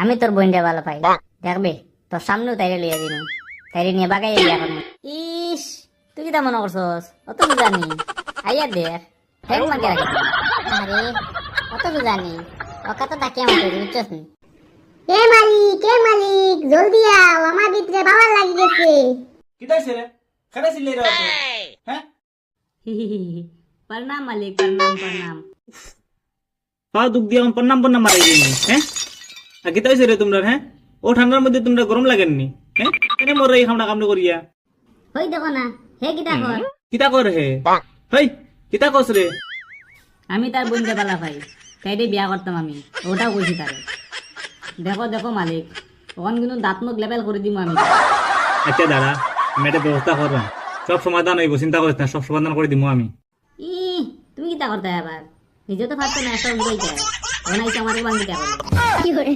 আমি তোর বোনটা ভালো পাই, দেখবে তোর সামনেও তাইরে লইয়া দিন, তাইরে নিয়ে বাগাই বিয়া করবো। ইস, তুই কি তা মনে করছস? অত তো জানি, আইয়া দেখ ফেক মাকে রাখি। আরে অত তো জানি, ওকা তো তাকে আমাকে বুঝছস নি? এ মালিক জলদি আও, আমার ভিতরে বাবা লাগি গেছে। কিতাইছে রে? খেলাইছিলে রে অত? হ্যাঁ? প্রণাম মালিক, প্রণাম প্রণাম। পা দুঃখ দিয়ে আমার পন্নাম মারাই দিই, হ্যাঁ? আর কিতাইছে রে তোমরা, হ্যাঁ? ও ঠান্ডার মধ্যে তোমরা গরম লাগেননি, হ্যাঁ? কেন মরে এই খামটা কামড়ে করিয়া? হই দেখো না, হে কিতা কর? কিতা কর হে? হেই, কিতা কস রে? আমি তার বোনটা ভালো পাই, তাইরে বিয়া করতাম আমি, ওটাও কইছি তারে। দেখো দেখো মালিক, তখন কিন্তু দাঁত মুখ লেবেল করে দিব আমি। আচ্ছা দাদা, আমি একটা ব্যবস্থা করলাম, সব সমাধান হইব, চিন্তা করিস না, সব সমাধান করে দিব আমি। ই তুমি কিতা করতে আবার? নিজে তো পারছো না, একটা বুঝাইতে ওনাইছে আমার বাঙ্গিটা করে। কি করে